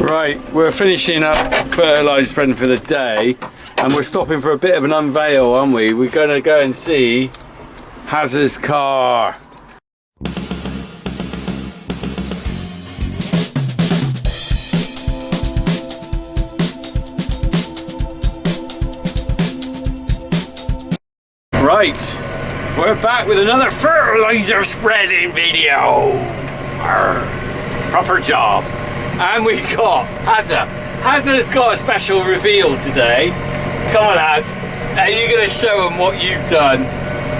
Right, we're finishing up fertiliser spreading for the day, and we're stopping for a bit of an unveil, aren't we? We're going to go and see Hazard's car. Right, we're back with another fertiliser spreading video. Proper job. And we got Hazard. Hazard's got a special reveal today. Come on, Haz. Are you going to show them what you've done?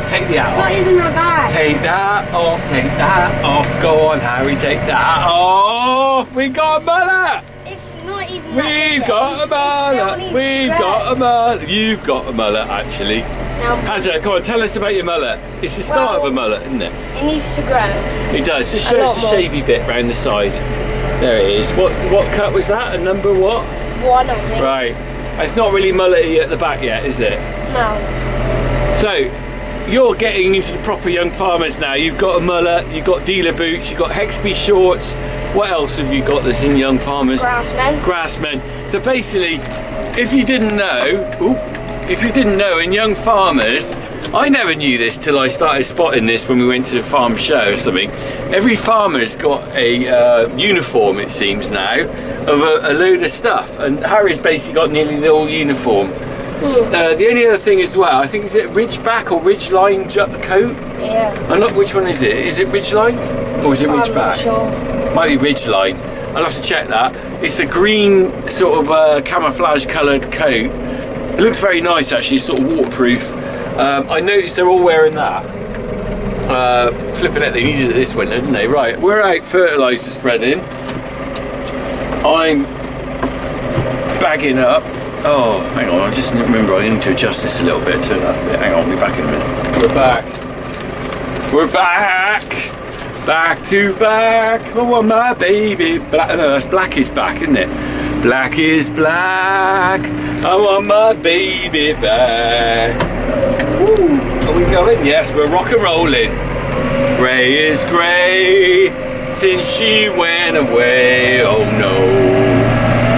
Take the hat off. It's not even that bad. Take that off, take that off. Go on, Harry, take that off. We got a mullet. It's not even that We've big. got a mullet. We've got a mullet. You've got a mullet, actually. Now, Hazard, come on, tell us about your mullet. It's the start of a mullet, isn't it? it needs to grow. It does. Just show us the shavy bit round the side. There it is. What cut was that? A number what? 1, I think. Right. It's not really mullety at the back yet, is it? No. So, you're getting into the proper young farmers now. You've got a mullet, you've got dealer boots, you've got Hexby shorts. What else have you got that's in young farmers? Grassmen. Grassmen. So basically, if you didn't know, in young farmers, I never knew this till I started spotting this when we went to the farm show or something. Every farmer's got a uniform, it seems now, of a load of stuff, and Harry's basically got nearly the whole uniform. The only other thing as well, I think, is it Ridgeback or Ridgeline coat? Yeah. I'm not. Which one is it? Is it Ridgeline or is it Ridgeback? I'm not sure. Might be Ridgeline. I'll have to check that. It's a green sort of camouflage coloured coat. It looks very nice actually, sort of waterproof. I noticed they're all wearing that. Flipping it, they needed it this winter, didn't they? Right, we're out fertiliser spreading. I'm bagging up. Oh, hang on, I just remember I need to adjust this a little bit, turn that a bit. Hang on, I'll be back in a minute. We're back. We're back. Back to back. I want my baby black. No, that's Black is back, isn't it? Black is black. I want my baby back. Woo. Are we going? Yes, we're rock and rolling. Grey is grey since she went away. Oh no.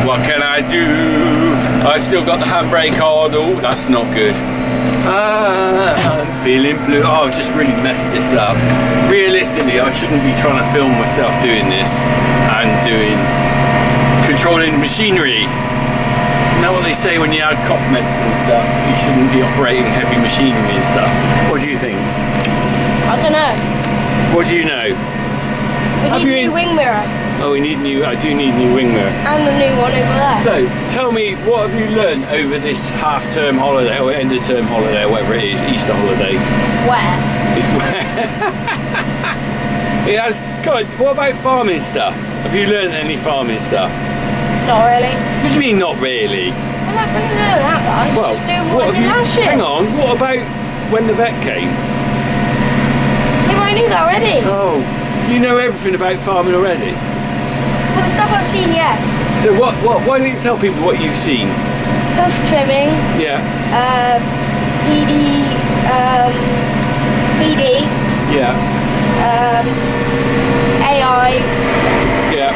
What can I do? I still got the handbrake on. Oh, that's not good. I'm feeling blue. Oh, I've just really messed this up. Realistically, I shouldn't be trying to film myself doing this and controlling machinery. You know what they say when you add cough medicine and stuff? You shouldn't be operating heavy machinery and stuff. What do you think? I don't know. What do you know? We need a new wing mirror. Oh, we need new. I do need new wing mirror. And a new one over there. So, tell me, what have you learned over this half-term holiday or end-of-term holiday, or whatever it is, Easter holiday? It's wet. It's wet. It has. God, what about farming stuff? Have you learned any farming stuff? Not really. What do you mean, not really? I don't really know that, guys. Well, Just doing what I did last year. Hang on, what about when the vet came? Yeah, I knew that already. Oh, do you know everything about farming already? Well, the stuff I've seen, yes. So why don't you tell people what you've seen? Hoof trimming. Yeah. PD. Yeah. AI. Yeah.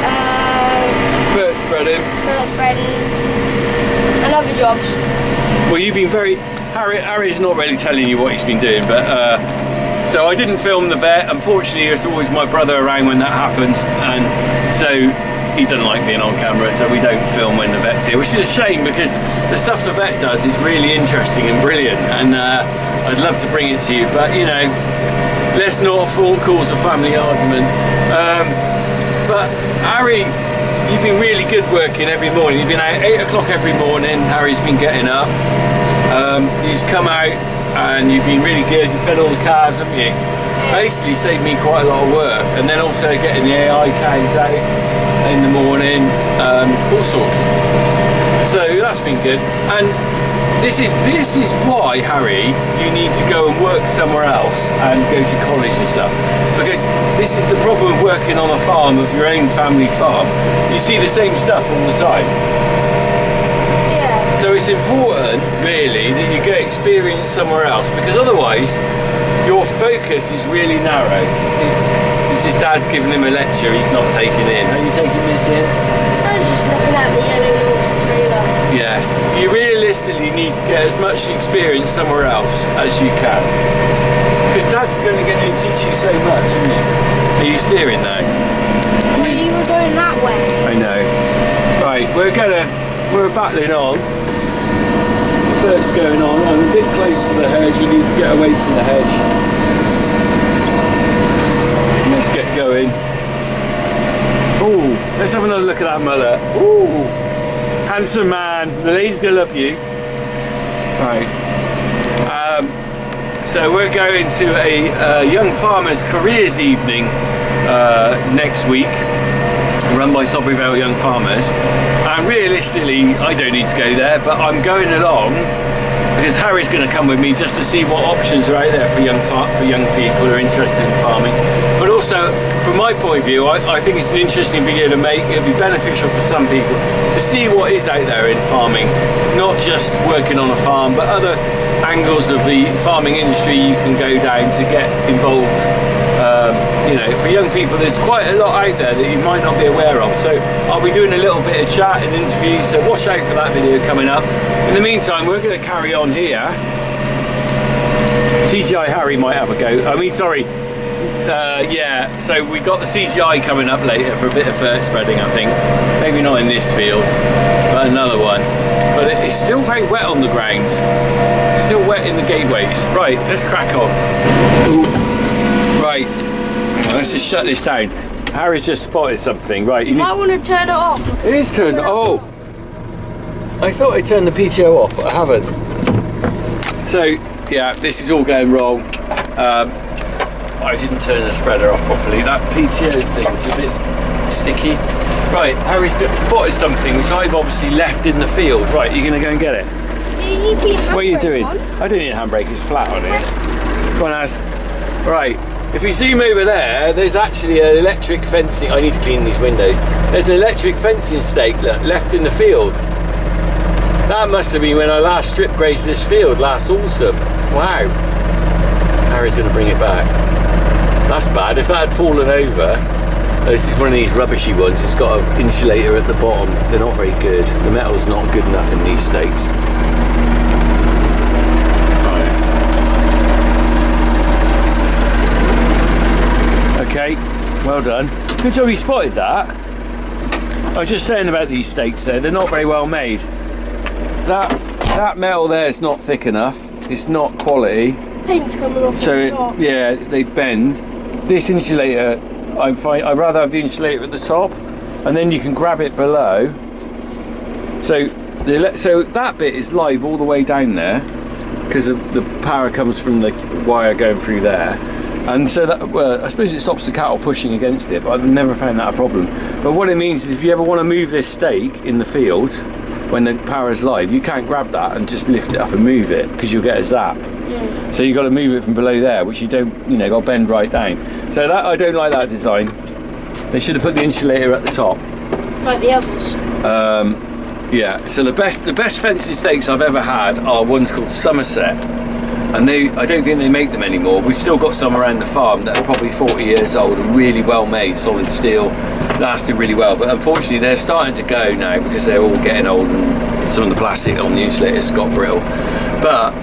Fert spreading. Fert spreading. And other jobs. Well, you've been very... Harry's not really telling you what he's been doing, but... so I didn't film the vet. Unfortunately, it's always my brother around when that happens, and so he doesn't like being on camera, so we don't film when the vet's here, which is a shame because the stuff the vet does is really interesting and brilliant, and I'd love to bring it to you, but you know, let's not cause a family argument. But Harry, you've been really good working every morning. You've been out 8 o'clock every morning. Harry's been getting up. He's come out and you've been really good. You fed all the calves, haven't you? Basically saved me quite a lot of work, and then also getting the AI cows out in the morning, all sorts. So that's been good. And this is why, Harry, you need to go and work somewhere else and go to college and stuff, because this is the problem of working on a farm, of your own family farm. You see the same stuff all the time. Yeah. So it's important, really, that you get experience somewhere else, because otherwise your focus is really narrow. This is Dad giving him a lecture he's not taking in. Are you taking this in? I was just just looking at the yellow Norton trailer. Yes, you realistically need to get as much experience somewhere else as you can. Because Dad's going to get to teach you so much, isn't he? Are you steering now? Well, you were going that way. I know. Right, we're battling on. The Fert's going on. I'm a bit close to the hedge. You need to get away from the hedge. And let's get going. Ooh, let's have another look at that mullet. Ooh, handsome man. The lady's gonna love you. Right. So we're going to a young farmers careers evening next week, run by Sodbury Vale Young Farmers. And realistically, I don't need to go there, but I'm going along because Harry's going to come with me just to see what options are out there for young people who are interested in farming. But also, from my point of view, I think it's an interesting video to make. It'll be beneficial for some people to see what is out there in farming, not just working on a farm, but other angles of the farming industry you can go down to get involved. You know, for young people, there's quite a lot out there that you might not be aware of. So I'll be doing a little bit of chat and interviews, so watch out for that video coming up. In the meantime, we're going to carry on here. CGI Harry might have a go. I mean, sorry. Yeah, so we've got the CGI coming up later for a bit of Fert spreading, I think. Maybe not in this field, but another one. But it's still very wet on the ground. Still wet in the gateways. Right, let's crack on. Ooh. Right, let's just shut this down. Harry's just spotted something. Right, You might want to turn it off. It is turned. Oh, I thought I turned the PTO off, but I haven't. So yeah, this is all going wrong. I didn't turn the spreader off properly. That PTO thing's a bit sticky. Right, Harry's spotted something which I've obviously left in the field. Right, you're gonna go and get it. What are you doing? I don't need a handbrake. It's flat on it. Come on, Az. Right. If you zoom over there, there's actually an electric fencing. I need to clean these windows. There's an electric fencing stake left in the field. That must have been when I last strip grazed this field last autumn. Wow. Harry's going to bring it back. That's bad. If that had fallen over, this is one of these rubbishy ones. It's got an insulator at the bottom. They're not very good. The metal's not good enough in these stakes. Okay, well done. Good job you spotted that. I was just saying about these stakes there, they're not very well made. That metal there is not thick enough. It's not quality. Paint's coming off So the top. yeah, they bend. This insulator, I'd rather have the insulator at the top, and then you can grab it below. So that bit is live all the way down there because the power comes from the wire going through there. And so that, well, I suppose it stops the cattle pushing against it, but I've never found that a problem. But what it means is if you ever want to move this stake in the field, when the power is live, you can't grab that and just lift it up and move it, because you'll get a zap. Yeah. So you've got to move it from below there, which you don't, got to bend right down. So that, I don't like that design. They should have put the insulator at the top. Like the others. Yeah, so the best fencing stakes I've ever had are ones called Somerset. And I don't think they make them anymore. We've still got some around the farm that are probably 40 years old and really well made, solid steel, lasted really well. But unfortunately, they're starting to go now because they're all getting old and some of the plastic on the insulators got brittle. But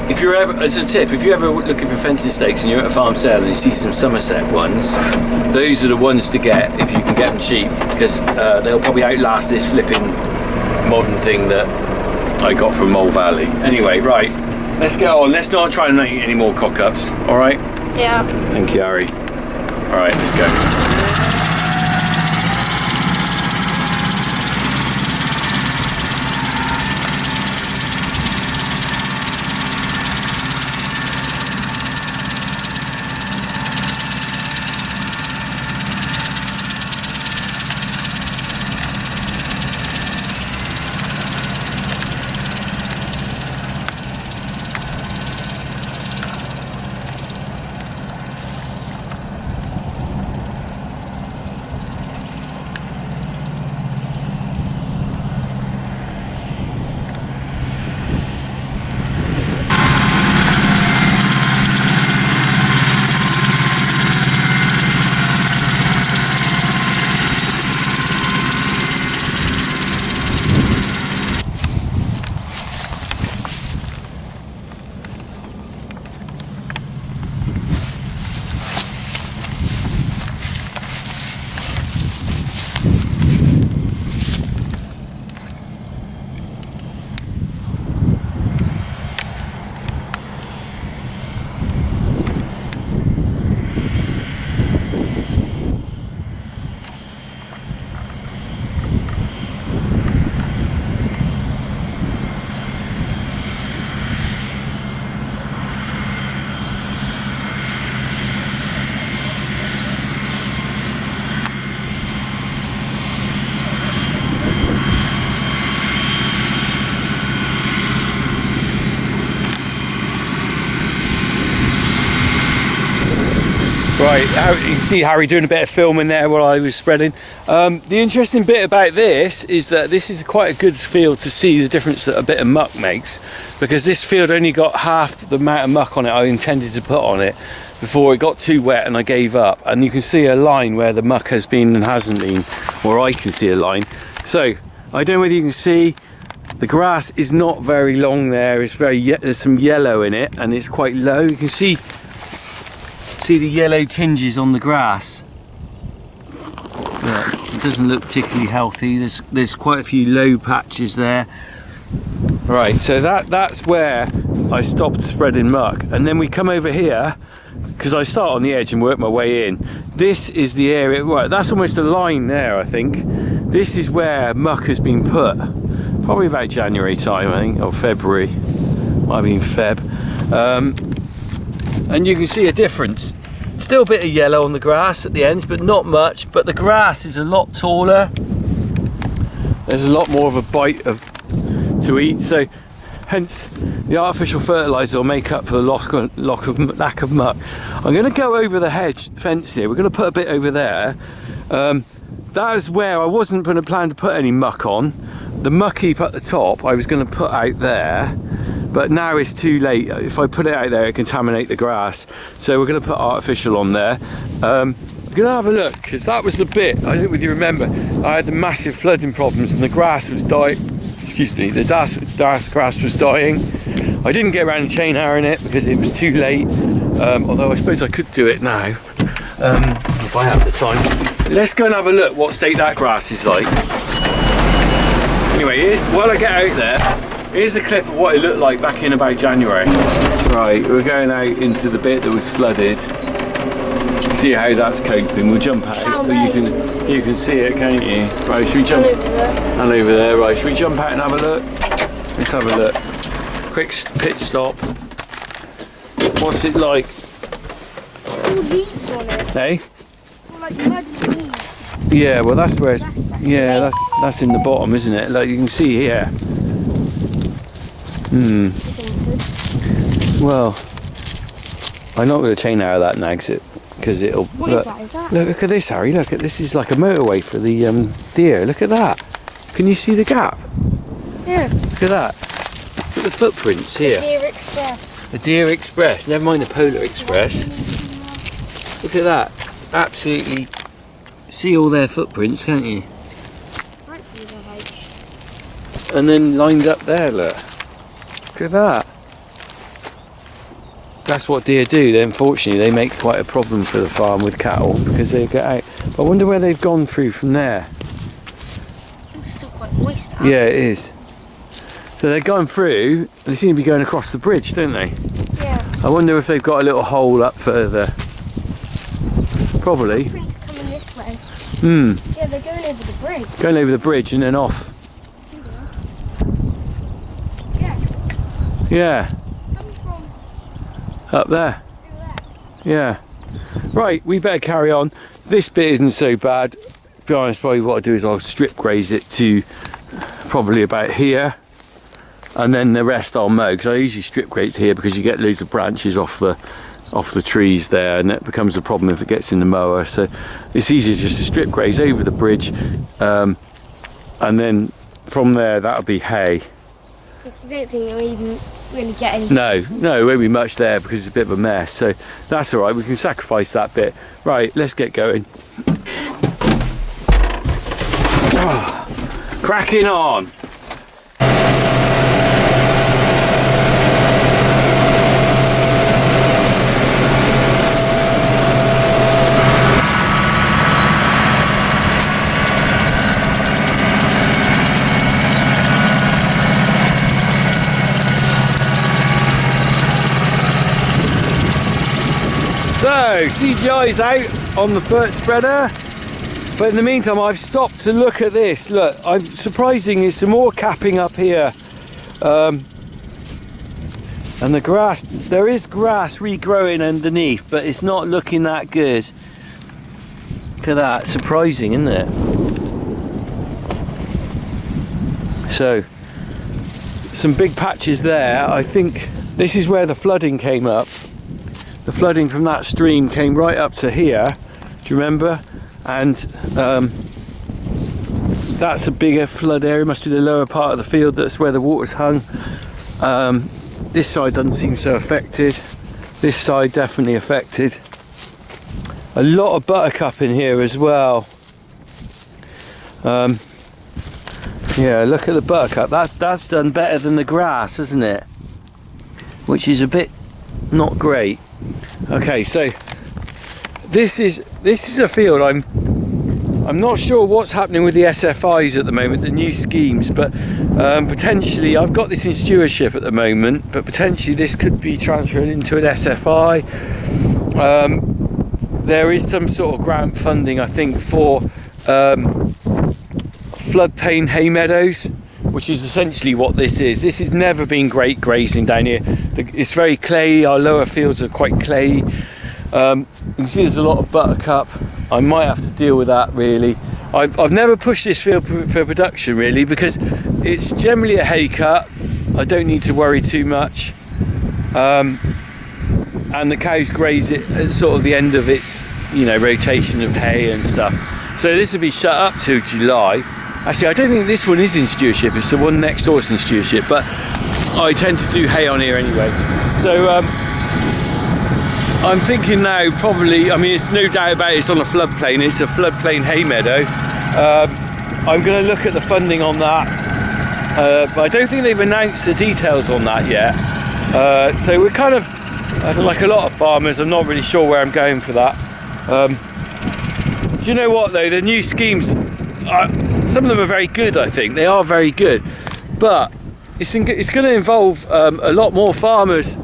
if you're ever, as a tip, if you're ever looking for fencing stakes and you're at a farm sale and you see some Somerset ones, those are the ones to get if you can get them cheap, because they'll probably outlast this flipping modern thing that I got from Mole Valley. Anyway, right. Let's get on. Let's not try and make any more cock-ups, all right? Yeah. Thank you, Harry. All right, let's go. Right, you can see Harry doing a bit of filming there while I was spreading. The interesting bit about this is that this is quite a good field to see the difference that a bit of muck makes, because this field only got half the amount of muck on it I intended to put on it before it got too wet and I gave up. And you can see a line where the muck has been and hasn't been, or I can see a line. So I don't know whether you can see, the grass is not very long there. It's there's some yellow in it and it's quite low. You can see the yellow tinges on the grass. Yeah, it doesn't look particularly healthy. There's quite a few low patches there. Right, so that's where I stopped spreading muck, and then we come over here because I start on the edge and work my way in. This is the area, right, that's almost a line there, I think. This is where muck has been put, probably about January time, I think, or February, might have been Feb. And you can see a difference. Still a bit of yellow on the grass at the ends, but not much. But the grass is a lot taller. There's a lot more of a bite to eat, so hence the artificial fertiliser will make up for the lack of muck. I'm going to go over the hedge fence here. We're going to put a bit over there. That is where I wasn't going to plan to put any muck on. The muck heap at the top I was going to put out there, but now it's too late. If I put it out there, it contaminate the grass. So we're going to put artificial on there. I'm going to have a look, because that was the bit, I don't know if you remember, I had the massive flooding problems and the grass was dying. Excuse me, the grass was dying. I didn't get around to chain harrowing it because it was too late. Although I suppose I could do it now, if I have the time. Let's go and have a look what state that grass is like. Anyway, while I get out there, here's a clip of what it looked like back in about January. Right, we're going out into the bit that was flooded. See how that's coping. We'll jump out. You can see it, can't you? Right, should we jump? And over there. Right, should we jump out and have a look? Let's have a look. Quick pit stop. What's it like? All leaves on it. Hey? All like mud leaves. Yeah, well that's where it's. That's that's in the bottom, isn't it? Like you can see here. Well, I'm not going to chain harrow that nags it, because it'll. What is that? Is that? Look at this, Harry. Look at this. Is like a motorway for the deer. Look at that. Can you see the gap? Yeah. Look at that. Look at the footprints here. The Deer Express. The Deer Express. Never mind the Polar Express. Look at that. Absolutely. See all their footprints, can't you? Right through the hedge. And then lined up there. Look. Look at that. That's what deer do. Unfortunately, they make quite a problem for the farm with cattle because they get out. But I wonder where they've gone through from there. It's still quite moist out. Yeah, it is. So they're going through. They seem to be going across the bridge, don't they? Yeah. I wonder if they've got a little hole up further. Probably. Footprints coming this way. Hmm. Yeah, they're going over the bridge. Going over the bridge and then off. Yeah. Yeah. Coming from Up there. through there. Yeah. Right, we better carry on. This bit isn't so bad. To be honest, probably what I'll do is I'll strip graze it to probably about here, and then the rest I'll mow, because I usually strip graze here because you get loads of branches off the trees there, and that becomes a problem if it gets in the mower. So it's easier just to strip graze over the bridge, and then from there that'll be hay. Because I don't think you'll even really get any. No, it won't be much there because it's a bit of a mess. So that's all right. We can sacrifice that bit. Right, let's get going. Cracking on. So, CGI's out on the Fert spreader, but in the meantime I've stopped to look at this. Look, I'm surprising there's some more capping up here, and the grass, there is grass regrowing underneath, but it's not looking that good. Look at that, surprising, isn't it? So, some big patches there. I think this is where the flooding came up. the flooding from that stream came right up to here. Do you remember? And that's a bigger flood area. Must be the lower part of the field. That's where the water's hung. This side doesn't seem so affected. This side definitely affected. A lot of buttercup in here as well. Yeah, look at the buttercup. That's done better than the grass, isn't it? Which is a bit not great. Okay, so this is a field. I'm not sure what's happening with the SFIs at the moment, the new schemes, but potentially I've got this in stewardship at the moment, but potentially this could be transferred into an SFI. There is some sort of grant funding, I think, for floodplain hay meadows, which is essentially what this is. This has never been great grazing down here. It's very clayey. Our lower fields are quite clayey. You can see there's a lot of buttercup. I might have to deal with that really. I've never pushed this field for production really, because it's generally a hay cut. I don't need to worry too much. And the cows graze it at sort of the end of its, you know, rotation of hay and stuff. So this will be shut up till July. Actually, I don't think this one is in stewardship. It's the one next door is in stewardship, but I tend to do hay on here anyway. So I'm thinking now probably, I mean, it's no doubt about it, it's on a floodplain. It's a floodplain hay meadow. I'm going to look at the funding on that, but I don't think they've announced the details on that yet. So we're kind of, like a lot of farmers, I'm not really sure where I'm going for that. Do you know what though? The new schemes, some of them are very good, I think. They are very good. But it's going to involve a lot more farmers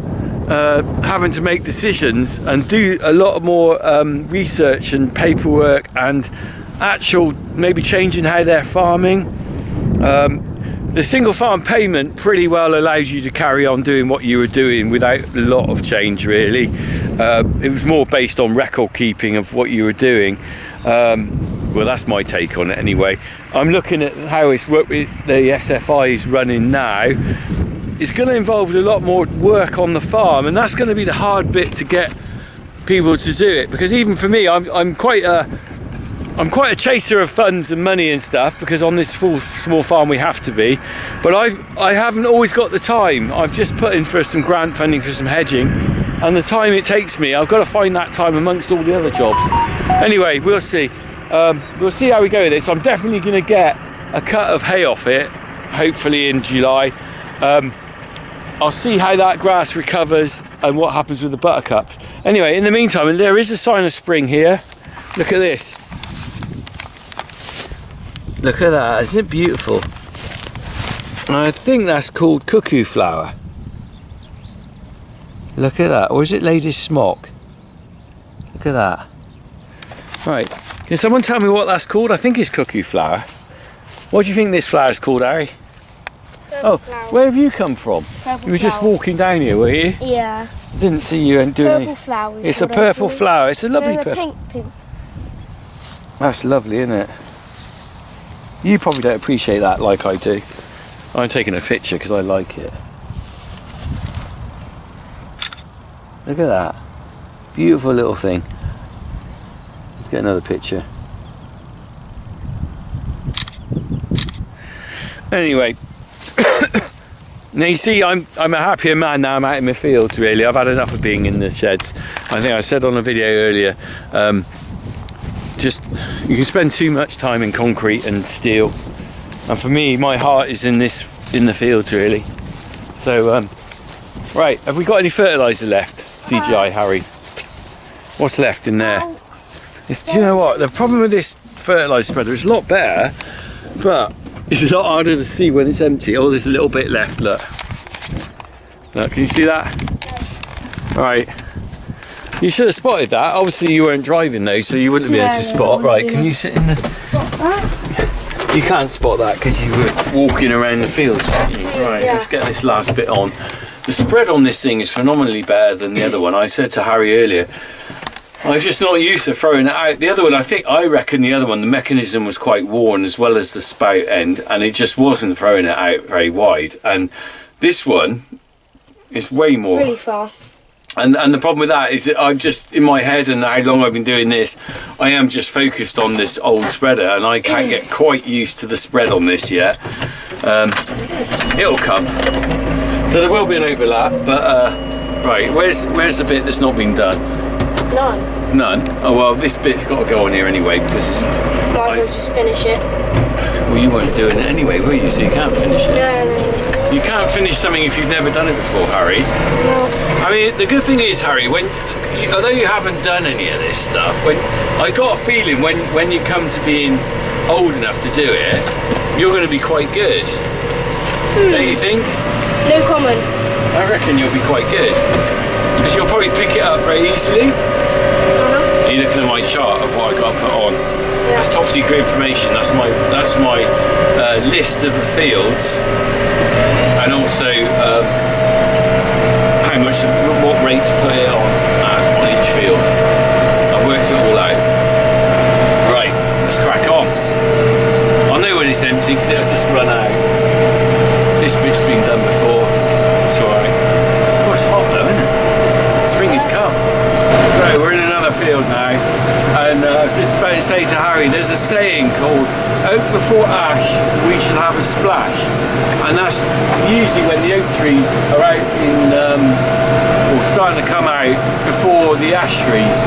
having to make decisions and do a lot more research and paperwork and actual maybe changing how they're farming. The single farm payment pretty well allows you to carry on doing what you were doing without a lot of change really. It was more based on record keeping of what you were doing. Well, that's my take on it anyway. I'm looking at how it's worked with the SFI is running now. It's going to involve a lot more work on the farm, and that's going to be the hard bit to get people to do it, because even for me, I'm quite a chaser of funds and money and stuff, because on this small farm we have to be, but I haven't always got the time. I've just put in for some grant funding for some hedging, and the time it takes me, I've got to find that time amongst all the other jobs. Anyway, we'll see. We'll see how we go with this. I'm definitely going to get a cut of hay off it, hopefully in July. I'll see how that grass recovers and what happens with the buttercups. Anyway, in the meantime, there is a sign of spring here. Look at this. Look at that, isn't it beautiful? And I think that's called cuckoo flower. Look at that, or is it lady's smock? Look at that. Right, can someone tell me what that's called? I think it's cuckoo flower. What do you think this flower is called, Harry? Purple flower. Where have you come from? Purple You were just flower. walking down here, were you? Yeah. Didn't see you and doing Purple flower. It's a purple flower. It's a lovely No, purple. pink. That's lovely, isn't it? You probably don't appreciate that like I do. I'm taking a picture because I like it. Look at that. Beautiful little thing. Let's get another picture. Anyway. Now you see, I'm a happier man now I'm out in my fields really. I've had enough of being in the sheds. I think I said on a video earlier, just you can spend too much time in concrete and steel, and for me my heart is in the fields really. So right, have we got any fertiliser left? CGI Harry, what's left in there? Do you know what the problem with this fertiliser spreader is? A lot better, but it's a lot harder to see when it's empty. Oh, there's a little bit left, look, can you see that? Right, you should have spotted that. Obviously you weren't driving though, so you wouldn't be able to spot. Right, can you sit in the... You can't spot that because you were walking around the fields, weren't you? Right, let's get this last bit on. The spread on this thing is phenomenally better than the other one. I said to Harry earlier, I was just not used to throwing it out. The other one, I reckon the other one, the mechanism was quite worn as well as the spout end, and it just wasn't throwing it out very wide. And this one is way more... Really far. And the problem with that is that I'm just, in my head and how long I've been doing this, I am just focused on this old spreader, and I can't get quite used to the spread on this yet. It'll come. So there will be an overlap, but right, where's the bit that's not been done? None. None? Oh well, this bit's got to go on here anyway, because it's... Might as well just finish it. Well, you weren't doing it anyway, were you? So you can't finish it. No. You can't finish something if you've never done it before, Harry. No. I mean, the good thing is, Harry, although you haven't done any of this stuff, I got a feeling when you come to being old enough to do it, you're going to be quite good. Don't you think? No comment. I reckon you'll be quite good. Because you'll probably pick it up very easily. Are you looking at my chart of what I got to put on? Yeah. That's top secret information. That's my list of the fields, and also what rate to put it on each field. I've worked it all out. Right, let's crack on. I'll know when it's empty because it'll just run out. This bit's been done before. It's alright. Oh, it's hot though, isn't it? Spring has come. So we're in another field now, and I was just about to say to Harry, there's a saying called "oak before ash, we shall have a splash," and that's usually when the oak trees are out in or starting to come out before the ash trees.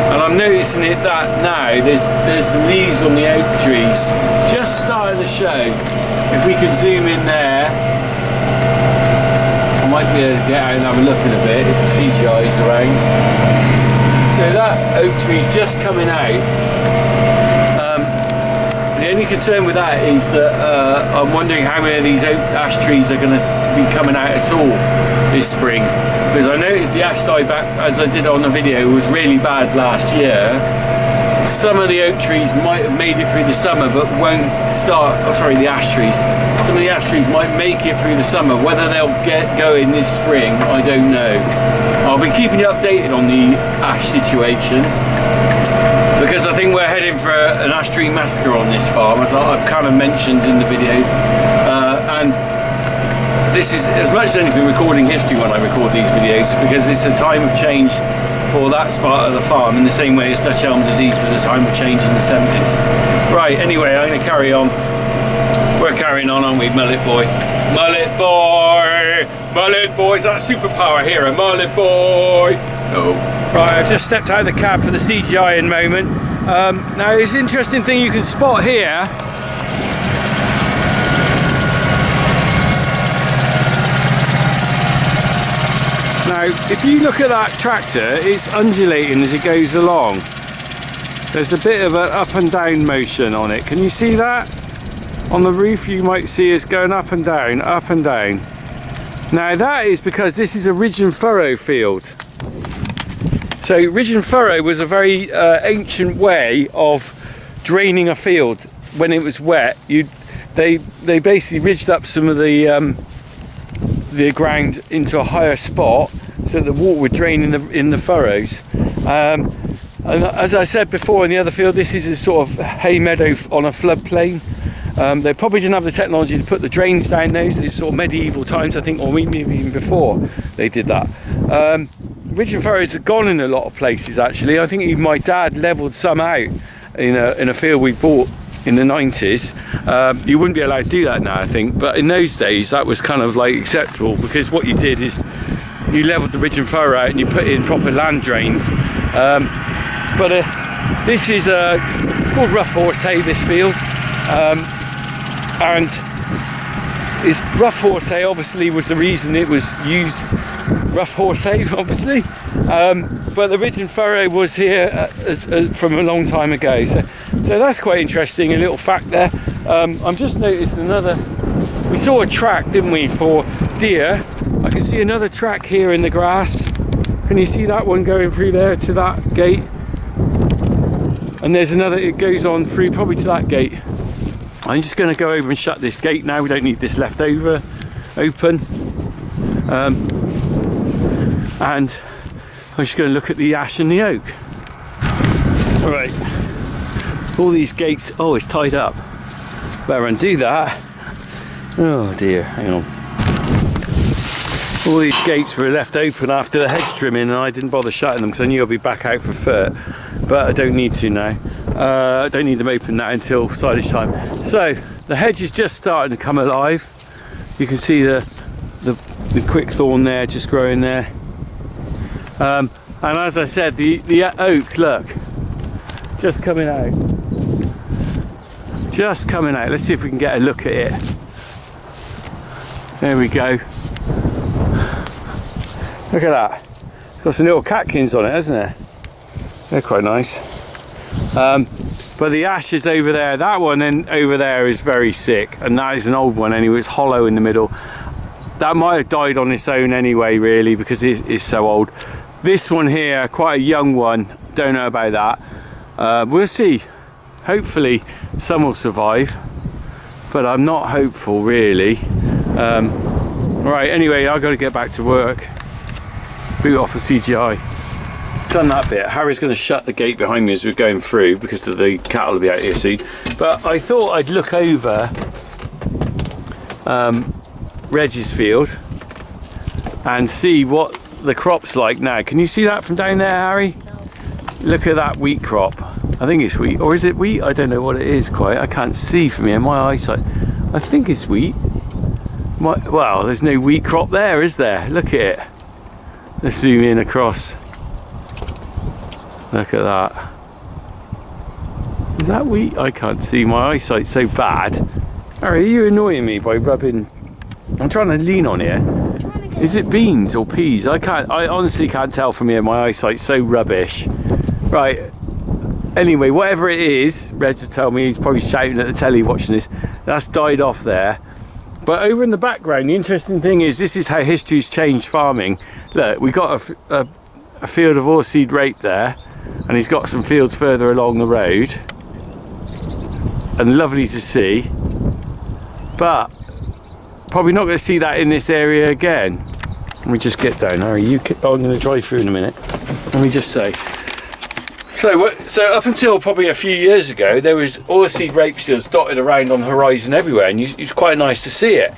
And I'm noticing it that now there's some leaves on the oak trees just starting to show. If we could zoom in there, I might be able to get out and have a look in a bit if the CGI is around. So that oak tree's just coming out. The only concern with that is that I'm wondering how many of these oak ash trees are going to be coming out at all this spring. Because I noticed the ash dieback, as I did on the video, was really bad last year. Some of the oak trees might have made it through the summer but won't start, the ash trees. Some of the ash trees might make it through the summer. Whether they'll get going this spring, I don't know. I'll be keeping you updated on the ash situation, because I think we're heading for an ash tree massacre on this farm, as I've kind of mentioned in the videos. And this is, as much as anything, recording history when I record these videos, because it's a time of change for that part of the farm, in the same way as Dutch elm disease was a time of change in the 70s. Right, anyway, I'm going to carry on. We're carrying on, aren't we, Mullet Boy? Mullet Boy! Mullet Boy, is that a superpower here, a Mullet Boy? Oh. Right, I've just stepped out of the cab for the CGI in moment. Now, it's an interesting thing you can spot here. Now, if you look at that tractor, it's undulating as it goes along. There's a bit of an up and down motion on it. Can you see that? On the roof, you might see it's going up and down, up and down. Now, that is because this is a ridge and furrow field. So, ridge and furrow was a very ancient way of draining a field when it was wet. They basically ridged up some of the ground into a higher spot so that the water would drain in the furrows. And as I said before in the other field, this is a sort of hay meadow on a floodplain. They probably didn't have the technology to put the drains down those. It's sort of medieval times, I think, or maybe even before they did that. Ridge and furrows are gone in a lot of places, actually. I think even my dad levelled some out in a field we bought in the 90s. You wouldn't be allowed to do that now, I think, but in those days that was kind of like acceptable, because what you did is you levelled the ridge and furrow out and you put in proper land drains. This is it's called rough horse hay, this field, and it's rough horse hay obviously was the reason it was used, rough horse hay obviously, but the ridge and furrow was here from a long time ago. So that's quite interesting, a little fact there. I'm just noticed we saw a track, didn't we, for deer. I can see another track here in the grass. Can you see that one going through there to that gate? And there's another, it goes on through probably to that gate. I'm just going to go over and shut this gate now. We don't need this left over open. And I'm just going to look at the ash and the oak. All right. All these gates, oh, it's tied up. Better undo that. Oh dear, hang on. All these gates were left open after the hedge trimming, and I didn't bother shutting them because I knew I'd be back out for Fert, but I don't need to now. I don't need them open now until silage time. So the hedge is just starting to come alive. You can see the quick thorn there just growing there. And as I said, the oak, look, just coming out. Just coming out. Let's see if we can get a look at it. There we go. Look at that. It's got some little catkins on it, hasn't it? They're quite nice. But the ash is over there. That one then over there is very sick, and that is an old one anyway. It's hollow in the middle. That might have died on its own anyway, really, because it is so old. This one here, quite a young one. Don't know about that. We'll see. Hopefully some will survive, but I'm not hopeful really. Right, anyway, I've got to get back to work. Boot off the CGI. Done that bit. Harry's going to shut the gate behind me as we're going through because the cattle will be out here soon. But I thought I'd look over Reg's field and see what the crop's like now. Can you see that from down there, Harry? No. Look at that wheat crop. I think it's wheat, or is it wheat? I don't know what it is quite. I can't see from here, my eyesight. I think it's wheat. Well, there's no wheat crop there, is there? Look at it. Let's zoom in across. Look at that. Is that wheat? I can't see. My eyesight's so bad. Harry, are you annoying me by rubbing? I'm trying to lean on here. Is it beans or peas? I honestly can't tell from here. My eyesight's so rubbish. Right. Anyway, whatever it is, Reg will tell me, he's probably shouting at the telly watching this. That's died off there. But over in the background, the interesting thing is, this is how history's changed farming. Look, we got a field of oilseed rape there, and he's got some fields further along the road, and lovely to see. But probably not going to see that in this area again. Let me just get down, Harry. I'm going to drive through in a minute. Let me just say. So up until probably a few years ago, there was oilseed rape fields dotted around on the horizon everywhere, and it was quite nice to see it.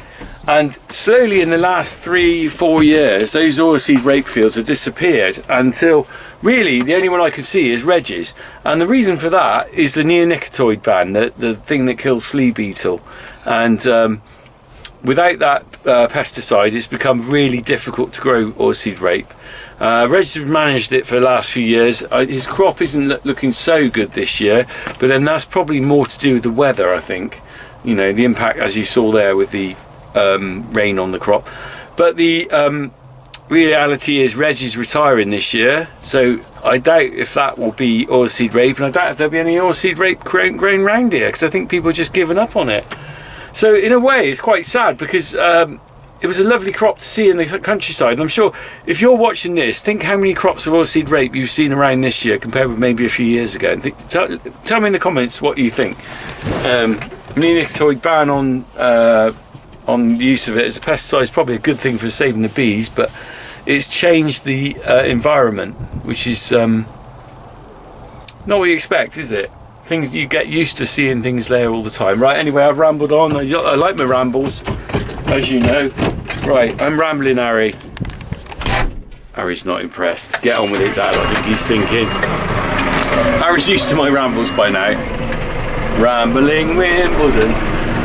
And slowly in the last 3-4 years, those oilseed rape fields have disappeared until really the only one I can see is Reg's. And the reason for that is the neonicotinoid ban, the thing that kills flea beetle. And without that pesticide, it's become really difficult to grow oilseed rape. Reg's managed it for the last few years. His crop isn't looking so good this year, but then that's probably more to do with the weather, I think. You know, the impact, as you saw there, with the rain on the crop. But the reality is Reg is retiring this year, so I doubt if that will be oilseed rape, and I doubt if there'll be any oilseed rape grown round here, because I think people are just given up on it. So in a way, it's quite sad, because it was a lovely crop to see in the countryside. And I'm sure if you're watching this, think how many crops of oilseed rape you've seen around this year compared with maybe a few years ago. And tell me in the comments what you think. Neonicotinoid ban on the use of it as a pesticide is probably a good thing for saving the bees, but it's changed the environment, which is not what you expect, is it? Things you get used to seeing things there all the time. Right, anyway, I've rambled on. I like my rambles, as you know. Right, I'm rambling, Harry. Harry's not impressed. Get on with it, Dad. I think he's thinking. Harry's used to my rambles by now. Rambling Wimbledon,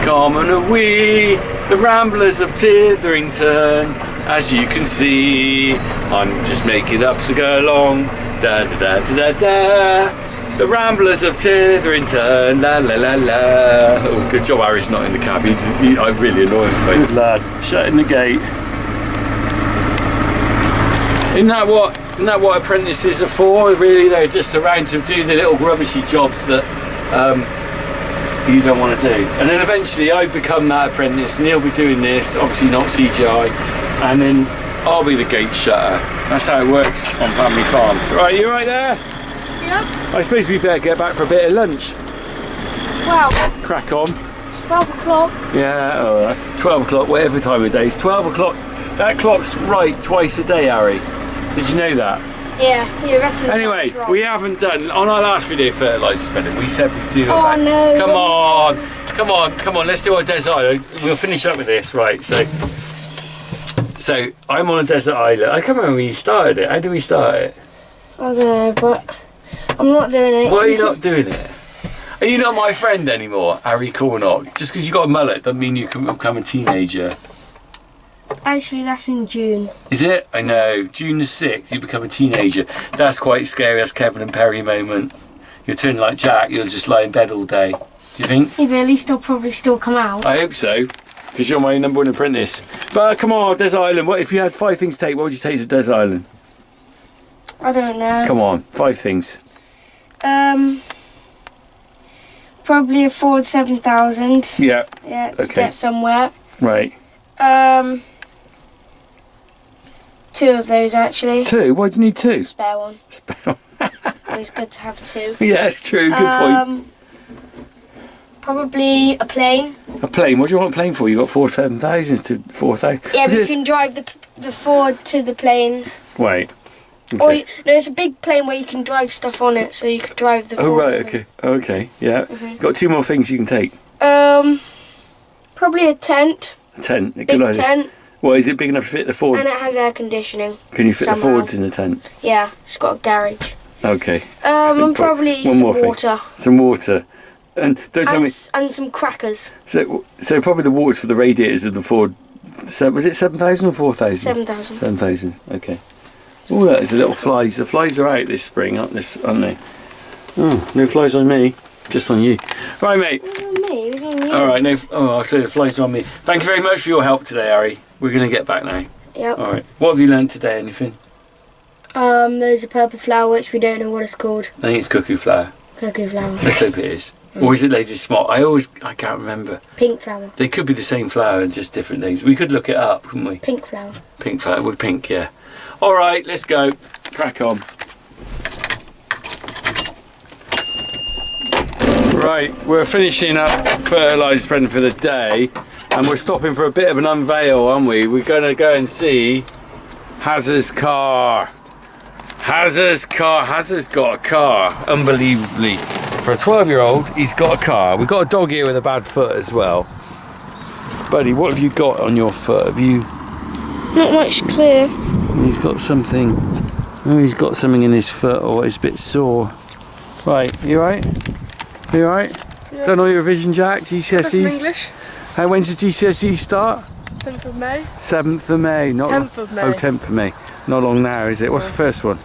come on away, the ramblers of Titherington. As you can see, I'm just making up to go along. Da da da da da da. The ramblers of Titherington, la la la la. Oh, good job Harry's not in the cab. I really annoy him. Good lad, shutting the gate. Isn't that what apprentices are for? Really, they're just around to do the little rubbishy jobs that you don't want to do. And then eventually I become that apprentice, and he'll be doing this, obviously not CGI, and then I'll be the gate shutter. That's how it works on family farms. Right, you right there? Yep. I suppose we better get back for a bit of lunch. Well, crack on. it's 12 o'clock. Yeah, oh, that's 12 o'clock, whatever time of day. It's 12 o'clock. That clock's right twice a day, Harry. Did you know that? Yeah, the rest of the Anyway, time's wrong. we haven't done, on our last video, fertiliser spending, we said we'd do Oh, no. Come on, let's do our desert. We'll finish up with this, right, so So I'm on a desert island. I can't remember when you started it. How did we start it? I don't know, but I'm not doing it. Why are you not doing it? Are you not my friend anymore, Harry Cornock? Just because you got a mullet doesn't mean you can become a teenager. Actually, that's in June. Is it? I know. June the 6th, you become a teenager. That's quite scary. That's Kevin and Perry moment. You'll turn like Jack. You'll just lie in bed all day. Do you think? Yeah, but at least I'll probably still come out. I hope so. Because you're my number one apprentice. But come on, Desert Island. What if you had 5 things to take? What would you take to Desert Island? I don't know. Come on, 5 things. Probably a Ford 7000. Yeah. Yeah, to Okay. get somewhere. Right. 2 of those actually. 2? Why do you need 2? Spare one. Spare one. Always good to have 2. Yeah, it's true. Good point. Probably a plane. A plane? What do you want a plane for? You got Ford 7000s to 4000. Yeah, but you can drive the Ford to the plane. Wait. Or Okay. no, it's a big plane where you can drive stuff on it, so you can drive the Ford. Oh right. Okay. Okay. Yeah. Got 2 more things you can take. Probably a tent. A tent. A Big good idea. tent, Well, is it big enough to fit the Ford? and it has air conditioning. Can you fit the somehow. Fords in the tent? Yeah, it's got a garage. Okay. And point. probably One some more thing. water. Some water. And don't tell me. And some crackers. So probably the water's for the radiators of the Ford. Was it 7,000 or 4,000? 7,000. 7,000. Okay. Oh, look, there's a little flies. The flies are out this spring, aren't they? Oh, no flies on me. Just on you. Right, mate. It was on me. It was on you. All right. No. Oh, so the flies are on me. Thank you very much for your help today, Harry. We're going to get back now. Yep. All right. What have you learned today? Anything? There's a purple flower which we don't know what it's called. I think it's cuckoo flower. Cuckoo flower. Let's hope it is. Or is it Lady Smart? I can't remember. Pink flower. They could be the same flower, just different names. We could look it up, couldn't we? Pink flower. Pink flower. We're pink, yeah. All right, let's go. Crack on. Right, we're finishing up fertiliser spreading for the day, and we're stopping for a bit of an unveil, aren't we? We're going to go and see Hazard's car. Hazard's car. Hazard's got a car, unbelievably. For a 12-year-old, he's got a car. We've got a dog here with a bad foot as well. Buddy, what have you got on your foot? Have you... Not much clear. He's got something. Oh, he's got something in his foot, or it's a bit sore. Right, you right? You right? Yeah. Done all your revision, Jack? Got some GCSEs? English. How when's the GCSE start? 10th of May. 7th of May. Not 10th of May. Oh, 10th of May. Not long now, is it? What's the first one?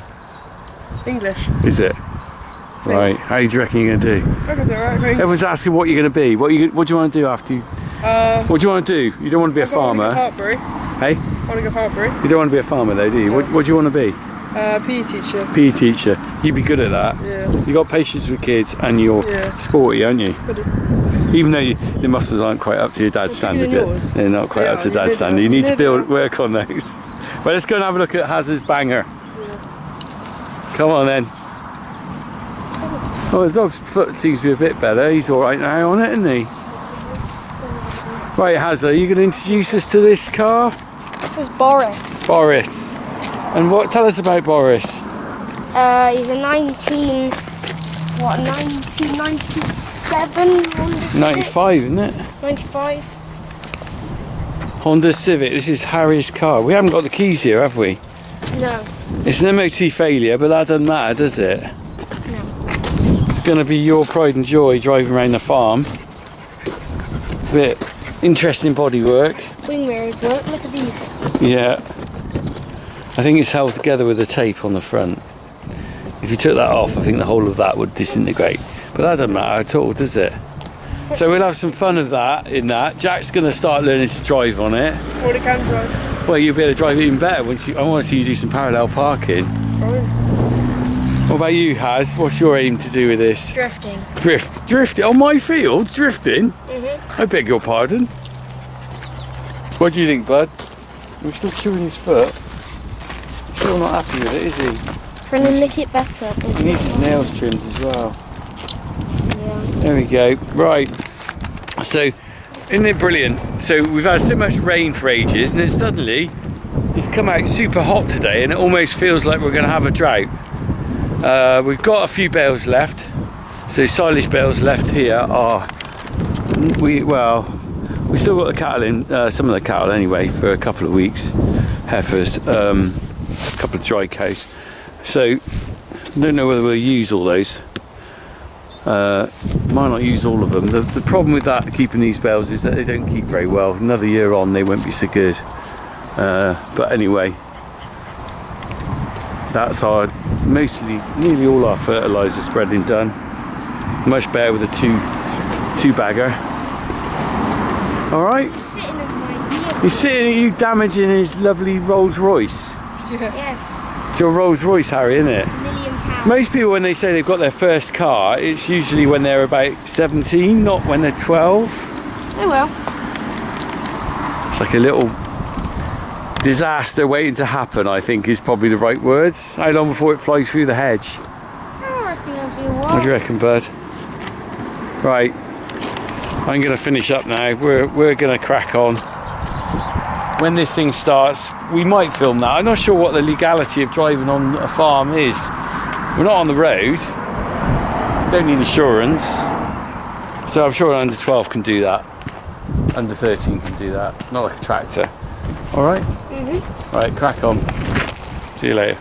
English. Is it? Right. How do you reckon you're going to do? I can do it, I think. Everyone's asking what you're going to be. What do you want to do after you? What do you want to do? You don't want to be a I want to farmer. go Hartbury. Hey? I want to go Hartbury. You don't want to be a farmer though, do you? What do you want to be? PE teacher. PE teacher. You'd be good at that. Yeah. You got patience with kids and you're Yeah. sporty, aren't you? Good. Even though your muscles aren't quite up to your dad's They're bigger standard than yet. yours. They're not quite They up to are, dad's they standard. are. You need to They are. work on those. Well, let's go and have a look at Hazard's banger. Come on then. Oh, the dog's foot seems to be a bit better. He's all right now on it, isn't he? Right, Hazard, are you going to introduce us to this car? This is Boris. Boris. And what? Tell us about Boris. He's a 1997 Honda Civic. 95, isn't it? 95. Honda Civic. This is Harry's car. We haven't got the keys here, have we? No. It's an MOT failure, but that doesn't matter, does it? No. It's going to be your pride and joy driving around the farm. Bit interesting bodywork. Wing mirrors work. Look at these. Yeah. I think it's held together with a tape on the front. If you took that off, I think the whole of that would disintegrate. But that doesn't matter at all, does it? So we'll have some fun of that in that. Jack's going to start learning to drive on it. Already can drive. Well, you'll be able to drive it even better once you. I want to see you do some parallel parking. Fine. What about you, Haz? What's your aim to do with this? Drifting. Drifting on my field? Drifting? I beg your pardon. What do you think, bud? We're still chewing his foot. He's still not happy with it, is he? Trying to lick it better. He needs his nails trimmed as well. Yeah. There we go. Right. So, isn't it brilliant? So we've had so much rain for ages, and then suddenly it's come out super hot today, and it almost feels like we're going to have a drought. We've got a few bales left. So silage bales left here are, We still got the cattle in, some of the cattle anyway, for a couple of weeks. Heifers, a couple of dry cows. So, I don't know whether we'll use all those. Might not use all of them. The problem with that, keeping these bales, is that they don't keep very well. Another year on, they won't be so good. But anyway, that's nearly all our fertiliser spreading done. Much better with a two bagger. All right. He's sitting at you damaging his lovely Rolls Royce. Yeah. Yes. It's your Rolls Royce, Harry, isn't it? £1 million. Most people, when they say they've got their first car, it's usually when they're about 17, not when they're 12. Oh well. It's like a little disaster waiting to happen, I think, is probably the right words. How long before it flies through the hedge? I reckon it'll be a while. What do you reckon, bud? Right, I'm going to finish up now. We're going to crack on. When this thing starts, we might film that. I'm not sure what the legality of driving on a farm is. We're not on the road. Don't need insurance. So I'm sure under 12 can do that. Under 13 can do that. Not like a tractor. All right? Mm-hmm. All right, crack on. See you later.